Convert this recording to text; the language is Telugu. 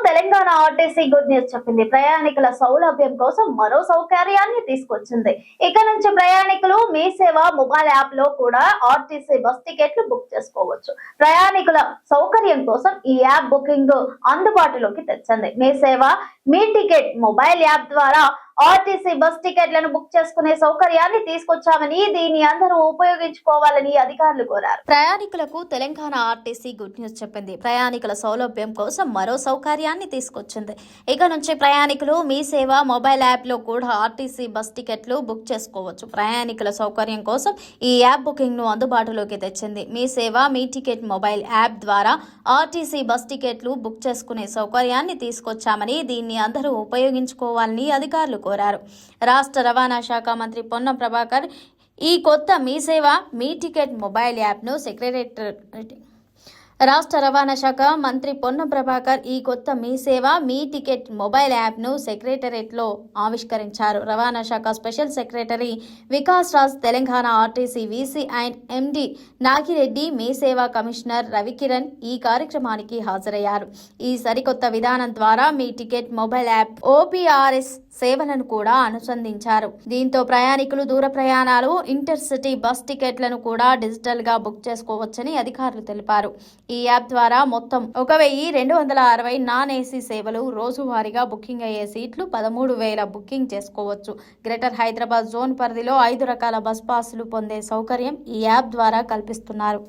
తెలంగాణ ఆర్టీసీ గుడ్ న్యూస్ చెప్పింది. ప్రయాణికుల సౌలభ్యం కోసం మరో సౌకర్యాన్ని తీసుకొచ్చింది. ఇక నుంచి ప్రయాణికులు మీ సేవ మొబైల్ యాప్ లో కూడా ఆర్టీసీ బస్ టికెట్లు బుక్ చేసుకోవచ్చు. ప్రయాణికుల సౌకర్యం కోసం ఈ యాప్ బుకింగ్ అందుబాటులోకి తెచ్చింది. మీ సేవ మీ టికెట్ మొబైల్ యాప్ ద్వారా ఆర్టీసీ బస్ టికెట్లను బుక్ చేసుకునే సౌకర్యాన్ని తీసుకొచ్చామని, దీన్ని అందరూ ఉపయోగించుకోవాలని అధికారులు కోరారు. ప్రయాణికులకు తెలంగాణ ఆర్టీసీ గుడ్ న్యూస్ చెప్పింది. ప్రయాణికుల సౌలభ్యం కోసం మరో సౌకర్యాన్ని తీసుకొచ్చింది. ఇక నుంచి ప్రయాణికులు మీ సేవ మొబైల్ యాప్ లో కూడా ఆర్టీసీ బస్ టికెట్లు బుక్ చేసుకోవచ్చు. ప్రయాణికుల సౌకర్యం కోసం ఈ యాప్ బుకింగ్ ను అందుబాటులోకి తెచ్చింది. మీ సేవ మీ టికెట్ మొబైల్ యాప్ ద్వారా ఆర్టీసీ బస్ టికెట్లు బుక్ చేసుకునే సౌకర్యాన్ని తీసుకొచ్చామని, దీన్ని అందరూ ఉపయోగించుకోవాలని అధికారులు కోరారు. రాష్ట్ర రవాణా శాఖ మంత్రి పొన్నం ప్రభాకర్ ఈ కొత్త మీ సేవ మీ టికెట్ మొబైల్ యాప్ను రాష్ట్ర రవాణా శాఖ మంత్రి పొన్నం ప్రభాకర్ ఈ కొత్త మీ సేవ మీ టికెట్ మొబైల్ యాప్ను సెక్రటరేట్లో ఆవిష్కరించారు. రవాణా శాఖ special secretary Vikas Raj, Telangana RTC VC and MD Nagireddy, Mee Seva commissioner Ravikiran ఈ కార్యక్రమానికి హాజరయ్యారు. ఈ సరికొత్త విధానం ద్వారా మీ టికెట్ మొబైల్ యాప్ ఓపీఆర్ఎస్ సేవలను కూడా అనుసంధించారు. దీంతో ప్రయాణికులు దూర ప్రయాణాలు, ఇంటర్సిటీ బస్ టికెట్లను కూడా డిజిటల్ గా బుక్ చేసుకోవచ్చని అధికారులు తెలిపారు. ఈ యాప్ ద్వారా మొత్తం 1260 నాన్ ఏసీ సేవలు, రోజువారీగా బుకింగ్ అయ్యే సీట్లు 13,000 బుకింగ్ చేసుకోవచ్చు. గ్రేటర్ హైదరాబాద్ జోన్ పరిధిలో 5 రకాల బస్ పాసులు పొందే సౌకర్యం ఈ యాప్ ద్వారా కల్పిస్తున్నారు.